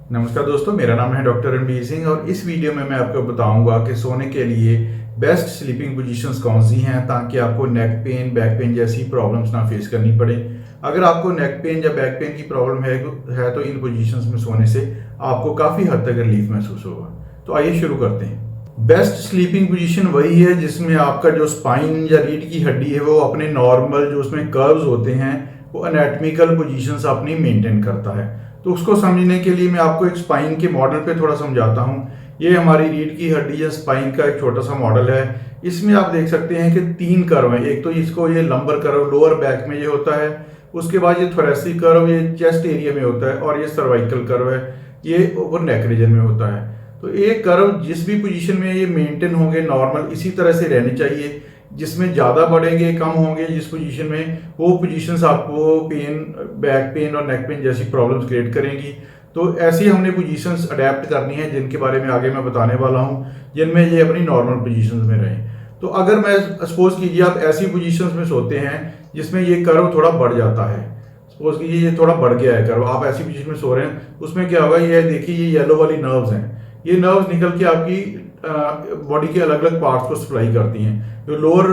नमस्कार दोस्तों, मेरा नाम है डॉक्टर रणबीर सिंह और इस वीडियो में मैं आपको बताऊंगा कि सोने के लिए बेस्ट स्लीपिंग पोजीशंस कौन सी हैं ताकि आपको नेक पेन, बैक पेन जैसी प्रॉब्लम्स ना फेस करनी पड़े। अगर आपको नेक पेन या बैक पेन की प्रॉब्लम है तो इन पोजीशंस में सोने से आपको काफ़ी हद तक रिलीफ महसूस होगा। तो आइए शुरू करते हैं। बेस्ट स्लीपिंग पोजीशन वही है जिसमें आपका जो स्पाइन या रीढ़ की हड्डी है वो अपने नॉर्मल जो उसमें कर्व्स होते हैं वो एनाटॉमिकल पोजीशंस अपनी मेंटेन करता है। तो उसको समझने के लिए मैं आपको एक स्पाइन के मॉडल पे थोड़ा समझाता हूँ। ये हमारी रीढ़ की हड्डी या स्पाइन का एक छोटा सा मॉडल है। इसमें आप देख सकते हैं कि 3 कर्व हैं। एक तो इसको ये लंबर कर्व लोअर बैक में ये होता है, उसके बाद ये थोरेसिक कर्व ये चेस्ट एरिया में होता है और ये सर्वाइकल कर्व है ये ऊपर नेक रीजन में होता है। तो ये कर्व जिस भी पोजीशन में ये मेंटेन होंगे नॉर्मल इसी तरह से रहने चाहिए। जिसमें ज़्यादा बढ़ेंगे कम होंगे जिस पोजीशन में वो पोजीशंस आपको पेन, बैक पेन और नेक पेन जैसी प्रॉब्लम्स क्रिएट करेंगी। तो ऐसी हमने पोजीशंस अडेप्ट करनी है जिनके बारे में आगे मैं बताने वाला हूँ, जिनमें ये अपनी नॉर्मल पोजीशंस में रहें। तो अगर मैं सपोज कीजिए आप ऐसी पोजीशंस में सोते हैं जिसमें ये कर्व थोड़ा बढ़ जाता है, सपोज कीजिए ये थोड़ा बढ़ गया है कर्व, आप ऐसी पोजीशन में सो रहे हैं, उसमें क्या होगा, ये देखिए ये येलो वाली नर्व्स हैं, ये नर्व्स निकल के आपकी बॉडी के अलग अलग पार्ट्स को सप्लाई करती हैं। जो लोअर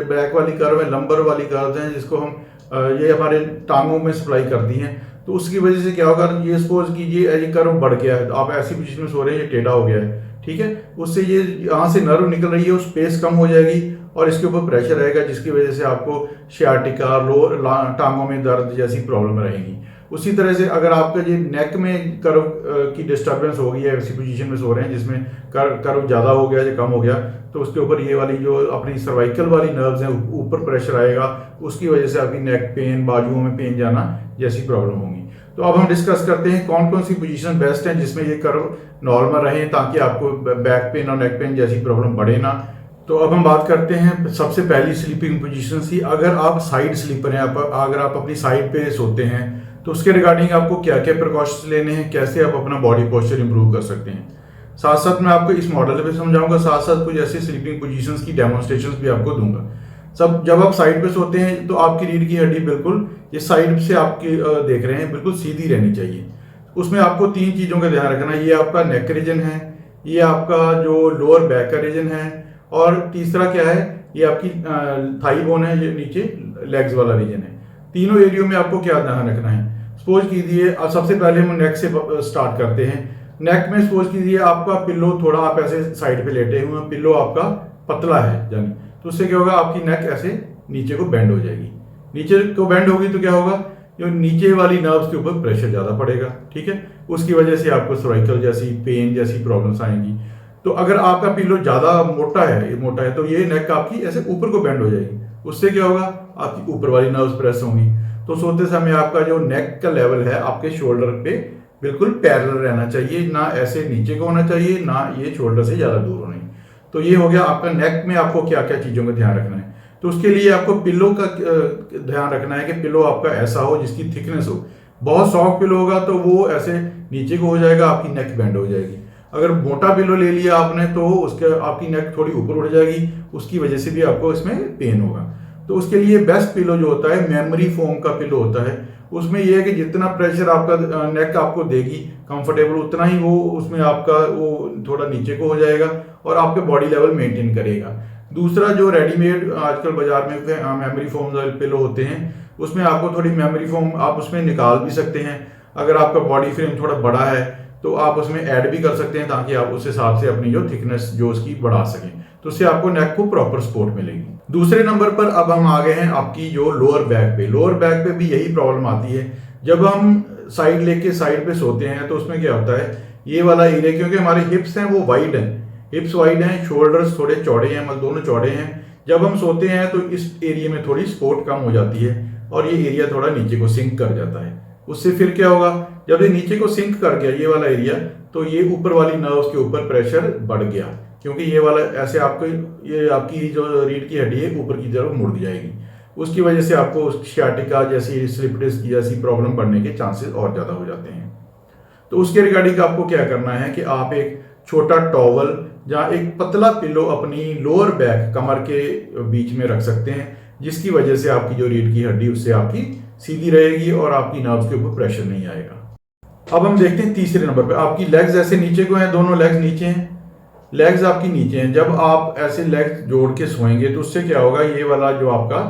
बैक वाली कर्व है, लंबर वाली कर्व हैं जिसको हम ये हमारे टांगों में सप्लाई करती हैं। तो उसकी वजह से क्या होगा, ये सपोज कीजिए ये कर्व बढ़ गया है, तो आप ऐसी पोजीशन में सो रहे हैं, ये टेढ़ा हो गया है, ठीक है, उससे ये यहाँ से नर्व निकल रही है, वो स्पेस कम हो जाएगी और इसके ऊपर प्रेशर रहेगा जिसकी वजह से आपको शियाटिका, लोअर टांगों में दर्द जैसी प्रॉब्लम रहेगी। उसी तरह से अगर आपका ये नेक में कर्व की डिस्टर्बेंस हो गई है, ऐसी पोजीशन में सो रहे हैं जिसमें कर्व ज़्यादा हो गया या कम हो गया, तो उसके ऊपर ये वाली जो अपनी सर्वाइकल वाली नर्व्स हैं ऊपर प्रेशर आएगा, उसकी वजह से आपकी नेक पेन, बाजुओं में पेन जाना जैसी प्रॉब्लम होगी। तो अब हम डिस्कस करते हैं कौन कौन सी पोजीशन बेस्ट है जिसमें ये कर्व नॉर्मल रहें ताकि आपको बैक पेन और नेक पेन जैसी प्रॉब्लम बढ़े ना। तो अब हम बात करते हैं सबसे पहली स्लीपिंग पोजीशन की। अगर आप साइड स्लीपर हैं, अगर आप अपनी साइड पे सोते हैं तो उसके रिगार्डिंग आपको क्या क्या प्रिकॉशंस लेने हैं, कैसे आप अपना बॉडी पोस्चर इंप्रूव कर सकते हैं। साथ साथ मैं आपको इस मॉडल पे समझाऊंगा, साथ साथ कुछ ऐसी स्लीपिंग पोजीशंस की डेमोन्स्ट्रेशंस भी आपको दूंगा। जब आप साइड पे सोते हैं तो आपकी रीढ़ की हड्डी बिल्कुल ये साइड से आपकी देख रहे हैं बिल्कुल सीधी रहनी चाहिए। उसमें आपको 3 चीज़ों का ध्यान रखना है। ये आपका नेक रीजन है, ये आपका जो लोअर बैक का रीजन है और तीसरा क्या है, ये आपकी थाई बोन है, ये नीचे लेग्स वाला रीजन है। तीनों एरियो में आपको क्या ध्यान रखना है। सपोज कीजिए सबसे पहले हम नेक से स्टार्ट करते हैं। नेक में सपोज कीजिए आपका पिल्लो थोड़ा आप ऐसे साइड पे लेटे हुए हैं, पिल्लो आपका पतला है जानी, तो उससे क्या होगा, आपकी नेक ऐसे नीचे को बेंड हो जाएगी। नीचे को बेंड होगी तो क्या होगा, जो नीचे वाली नर्व्स के ऊपर प्रेशर ज़्यादा पड़ेगा, ठीक है, उसकी वजह से आपको सर्वाइकल जैसी पेन जैसी प्रॉब्लम्स आएंगी। तो अगर आपका पिल्लो ज़्यादा मोटा है तो ये नेक आपकी ऐसे ऊपर को बेंड हो जाएगी, उससे क्या होगा, आपकी ऊपर वाली नर्व्स प्रेस होंगी। तो सोते समय आपका जो नेक का लेवल है आपके शोल्डर पे बिल्कुल पैरेलल रहना चाहिए, ना ऐसे नीचे को होना चाहिए, ना ये शोल्डर से ज़्यादा दूर होना। तो ये हो गया आपका नेक में आपको क्या क्या चीज़ों का ध्यान रखना है। तो उसके लिए आपको पिल्लो का ध्यान रखना है कि पिल्लो आपका ऐसा हो जिसकी थिकनेस हो। बहुत सॉफ्ट पिल्लो होगा तो वो ऐसे नीचे को हो जाएगा, आपकी नेक बेंड हो जाएगी। अगर मोटा पिल्लो ले लिया आपने तो उसके आपकी नेक थोड़ी ऊपर उठ जाएगी, उसकी वजह से भी आपको इसमें पेन होगा। तो उसके लिए बेस्ट पिलो जो होता है मेमोरी फोम का पिलो होता है। उसमें यह है कि जितना प्रेशर आपका नेक आपको देगी कंफर्टेबल, उतना ही वो उसमें आपका वो थोड़ा नीचे को हो जाएगा और आपके बॉडी लेवल मेंटेन करेगा। दूसरा जो रेडीमेड आजकल बाजार में मेमोरी फोम पिलो होते हैं, उसमें आपको थोड़ी मेमोरी फोम आप उसमें निकाल भी सकते हैं। अगर आपका बॉडी फ्रेम थोड़ा बड़ा है तो आप उसमें ऐड भी कर सकते हैं ताकि आप उस हिसाब से अपनी जो थिकनेस जो उसकी बढ़ा सकें, तो उससे आपको नेक को प्रॉपर सपोर्ट मिलेगी। दूसरे नंबर पर अब हम आ गए हैं आपकी जो लोअर बैक पे। लोअर बैक पे भी यही प्रॉब्लम आती है। जब हम साइड लेके साइड पे सोते हैं तो उसमें क्या होता है, ये वाला एरिया, क्योंकि हमारे हिप्स हैं वो वाइड हैं, हिप्स वाइड हैं, शोल्डर्स थोड़े चौड़े हैं, मतलब दोनों चौड़े हैं। जब हम सोते हैं तो इस एरिया में थोड़ी सपोर्ट कम हो जाती है और ये एरिया थोड़ा नीचे को सिंक कर जाता है। उससे फिर क्या होगा, जब ये नीचे को सिंक कर गया ये वाला एरिया, तो ये ऊपर वाली नर्व्स के ऊपर प्रेशर बढ़ गया, क्योंकि ये वाला ऐसे आपको ये आपकी जो रीढ़ की हड्डी है ऊपर की तरफ मुड़ जाएगी। उसकी वजह से आपको शियाटिका जैसी, स्लिप डिस्क जैसी प्रॉब्लम बढ़ने के चांसेस और ज़्यादा हो जाते हैं। तो उसके रिगार्डिंग आपको क्या करना है कि आप एक छोटा टॉवल या एक पतला पिलो अपनी लोअर बैक कमर के बीच में रख सकते हैं, जिसकी वजह से आपकी जो रीढ़ की हड्डी उससे आपकी सीधी रहेगी और आपकी नर्व्स के ऊपर प्रेशर नहीं आएगा। अब हम देखते हैं तीसरे नंबर पे, आपकी लेग्स ऐसे नीचे को हैं, दोनों लेग्स नीचे हैं, लेग्स आपकी नीचे हैं। जब आप ऐसे लेग्स जोड़ के सोएंगे तो उससे क्या होगा, ये वाला जो आपका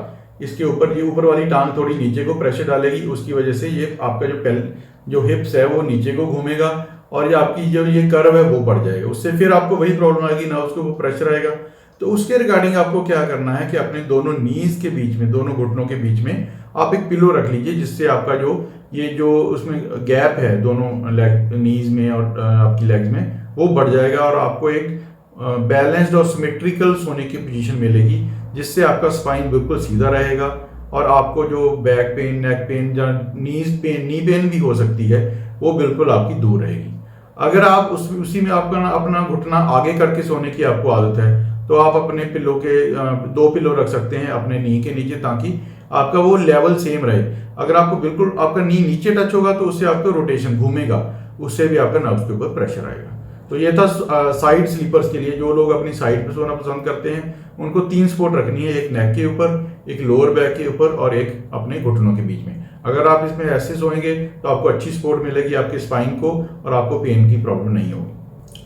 इसके ऊपर, ये ऊपर वाली टांग थोड़ी नीचे को प्रेशर डालेगी, उसकी वजह से ये आपका जो हिप्स है वो नीचे को घूमेगा और ये आपकी जो ये कर्व है वो बढ़ जाएगा। उससे फिर आपको वही प्रॉब्लम आएगी ना, उसके ऊपर प्रेशर आएगा। तो उसके रिगार्डिंग आपको क्या करना है कि अपने दोनों नीज के बीच में, दोनों घुटनों के बीच में आप एक पिलो रख लीजिए, जिससे आपका जो उसमें गैप है दोनों लेग, नीज में और आपकी लेग्स में, वो बढ़ जाएगा और आपको एक बैलेंस्ड और सिमेट्रिकल सोने की पोजीशन मिलेगी, जिससे आपका स्पाइन बिल्कुल सीधा रहेगा और आपको जो बैक पेन, नेक पेन या नी पेन भी हो सकती है, वो बिल्कुल आपकी दूर रहेगी। अगर आप उसी में आपका अपना घुटना आगे करके सोने की आपको आदत है, तो आप अपने पिलो के 2 पिलो रख सकते हैं अपने नी के नीचे, ताकि आपका वो लेवल सेम रहे। अगर आपको बिल्कुल आपका नी नीचे टच होगा तो उससे आपका रोटेशन घूमेगा, उससे भी आपका नर्व्स के ऊपर प्रेशर आएगा। तो ये था साइड स्लीपर्स के लिए। जो लोग अपनी साइड पे सोना पसंद करते हैं उनको 3 सपोर्ट रखनी है, एक नेक के ऊपर, एक लोअर बैक के ऊपर और एक अपने घुटनों के बीच में। अगर आप इसमें ऐसे सोएंगे तो आपको अच्छी सपोर्ट मिलेगी आपके स्पाइन को और आपको पेन की प्रॉब्लम नहीं होगी।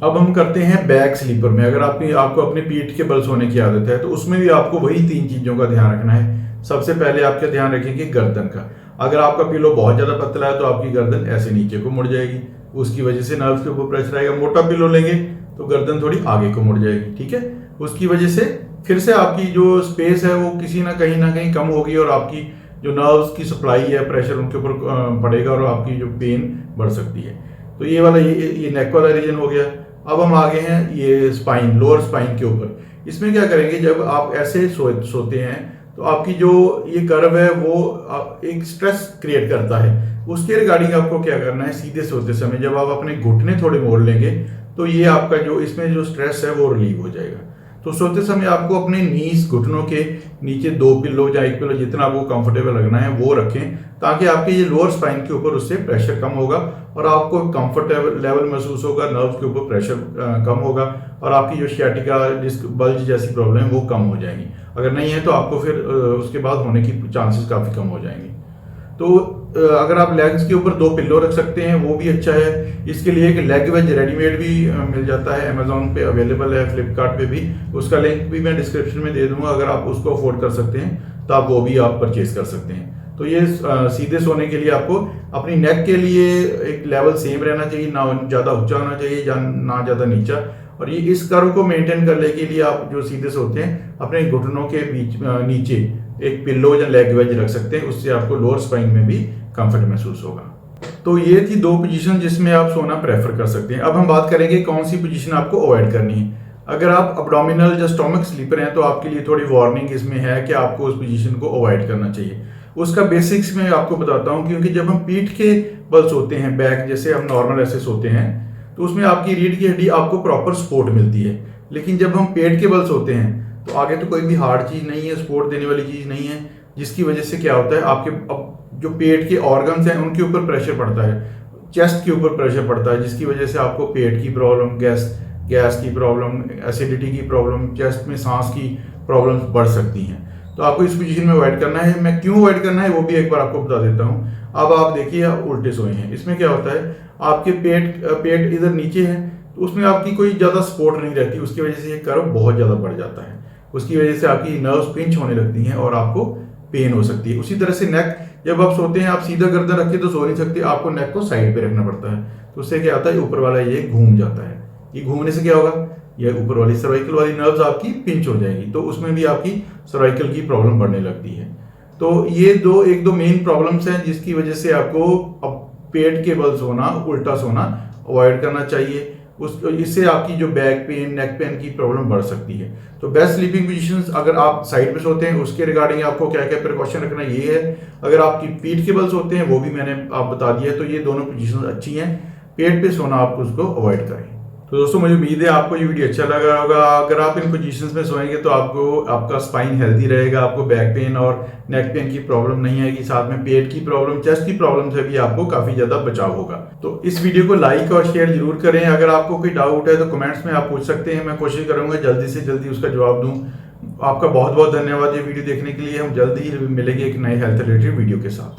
अब हम करते हैं बैक स्लीपर में। अगर आपको अपने पीठ के बल सोने की आदत है तो उसमें भी आपको वही 3 चीजों का ध्यान रखना है। सबसे पहले आपका ध्यान रखेंगे गर्दन का। अगर आपका पिलो बहुत ज्यादा पतला है तो आपकी गर्दन ऐसे नीचे को मुड़ जाएगी, उसकी वजह से नर्व्स के ऊपर प्रेशर आएगा। मोटा पिलो लेंगे तो गर्दन थोड़ी आगे को मुड़ जाएगी, ठीक है। उसकी वजह से फिर से आपकी जो स्पेस है वो किसी ना कहीं कम होगी और आपकी जो नर्व्स की सप्लाई है, प्रेशर उनके ऊपर पड़ेगा और आपकी जो पेन बढ़ सकती है। तो ये वाला ये नेक वाला रीजन हो गया। अब हम आगे हैं ये स्पाइन, लोअर स्पाइन के ऊपर। इसमें क्या करेंगे, जब आप ऐसे सोते हैं तो आपकी जो ये कर्व है वो एक स्ट्रेस क्रिएट करता है। उसके रिगार्डिंग आपको क्या करना है, सीधे सोते समय जब आप अपने घुटने थोड़े मोड़ लेंगे तो ये आपका जो इसमें जो स्ट्रेस है वो रिलीव हो जाएगा। तो सोते समय आपको अपने नीज, घुटनों के नीचे 2 पिलो या 1 पिलो, जितना आपको कंफर्टेबल लगना है वो रखें, ताकि आपके ये लोअर स्पाइन के ऊपर उससे प्रेशर कम होगा और आपको कंफर्टेबल लेवल महसूस होगा, नर्व्स के ऊपर प्रेशर कम होगा और आपकी जो सियाटिका डिस्क बल्ज जैसी प्रॉब्लम है वो कम हो जाएंगी। अगर नहीं है तो आपको फिर उसके बाद होने की चांसेस काफ़ी कम हो जाएंगे। तो अगर आप लेग्स के ऊपर 2 पिल्लो रख सकते हैं वो भी अच्छा है। इसके लिए एक लेग वेज रेडीमेड भी मिल जाता है, अमेजोन पे अवेलेबल है, फ्लिपकार्ट पे भी। उसका लिंक भी मैं डिस्क्रिप्शन में दे दूंगा। अगर आप उसको अफोर्ड कर सकते हैं तो आप वो भी आप परचेज कर सकते हैं। तो ये सीधे सोने के लिए आपको अपनी नेक के लिए एक लेवल सेम रहना चाहिए, ना ज़्यादा ऊंचा होना चाहिए ना ज़्यादा नीचा। और ये इस कर्व को मेंटेन करने के लिए आप जो सीधे सोते हैं अपने घुटनों के बीच नीचे एक पिल्लो या लेग वेज रख सकते हैं, उससे आपको लोअर स्पाइन में भी कंफर्ट महसूस होगा। तो ये थी 2 पोजीशन जिसमें आप सोना प्रेफर कर सकते हैं। अब हम बात करेंगे कौन सी पोजीशन आपको अवॉइड करनी है। अगर आप अब्डोमिनल या स्टोमक स्लीपर हैं तो आपके लिए थोड़ी वार्निंग इसमें है कि आपको उस पोजीशन को अवॉइड करना चाहिए। उसका बेसिक्स में आपको बताता हूँ, क्योंकि जब हम पीठ के बल सोते हैं, बैक जैसे हम नॉर्मल ऐसे सोते हैं, तो उसमें आपकी रीढ़ की हड्डी आपको प्रॉपर सपोर्ट मिलती है। लेकिन जब हम पेट के बल सोते हैं तो आगे तो कोई भी हार्ड चीज नहीं है, सपोर्ट देने वाली चीज नहीं है, जिसकी वजह से क्या होता है, आपके जो पेट के ऑर्गन्स हैं उनके ऊपर प्रेशर पड़ता है, चेस्ट के ऊपर प्रेशर पड़ता है, जिसकी वजह से आपको पेट की प्रॉब्लम, गैस की प्रॉब्लम, एसिडिटी की प्रॉब्लम, चेस्ट में सांस की प्रॉब्लम्स बढ़ सकती हैं। तो आपको इस पोजीशन में अवॉइड करना है। मैं क्यों अवॉइड करना है वो भी एक बार आपको बता देता हूँ। अब आप देखिए, आप उल्टे सोए हैं। इसमें क्या होता है, आपके पेट इधर नीचे है तो उसमें आपकी कोई ज़्यादा सपोर्ट नहीं रहती, उसकी वजह से ये कर्व बहुत ज़्यादा बढ़ जाता है। उसकी वजह से आपकी नर्व्स पिंच होने लगती हैं और आपको पेन हो सकती है। उसी तरह से नेक, जब आप सोते हैं आप सीधा गर्दन रख के तो सो नहीं सकते, आपको नेक को साइड पे रखना पड़ता है। तो उससे क्या होता है, ऊपर वाला ये घूम जाता है। ये घूमने से क्या होगा, ये ऊपर वाली सर्वाइकल वाली नर्व्स आपकी पिंच हो जाएगी, तो उसमें भी आपकी सर्वाइकल की प्रॉब्लम बढ़ने लगती है। तो ये एक दो मेन प्रॉब्लम्स हैं जिसकी वजह से आपको अब पेट के बल सोना, उल्टा सोना अवॉइड करना चाहिए। इससे आपकी जो बैक पेन, नेक पेन की प्रॉब्लम बढ़ सकती है। तो बेस्ट स्लीपिंग पोजीशंस, अगर आप साइड पे सोते हैं उसके रिगार्डिंग आपको क्या क्या प्रिकॉशन रखना ये है। अगर आपकी पीठ के बल सोते हैं वो भी मैंने आप बता दिया। तो ये दोनों पोजीशंस अच्छी हैं। पेट पे सोना आप उसको अवॉइड करें। तो दोस्तों, मुझे उम्मीद है आपको ये वीडियो अच्छा लगा होगा। अगर आप इन पोजीशंस में सोएंगे तो आपका स्पाइन हेल्दी रहेगा, आपको बैक पेन और नेक पेन की प्रॉब्लम नहीं आएगी, साथ में पेट की प्रॉब्लम, चेस्ट की प्रॉब्लम से भी आपको काफी ज्यादा बचाव होगा। तो इस वीडियो को लाइक और शेयर जरूर करें। अगर आपको कोई डाउट है तो कमेंट्स में आप पूछ सकते हैं, मैं कोशिश करूंगा जल्दी से जल्दी उसका जवाब दूं। आपका बहुत बहुत धन्यवाद ये वीडियो देखने के लिए। हम जल्दी ही मिलेंगे एक नए हेल्थ रिलेटेड वीडियो के साथ।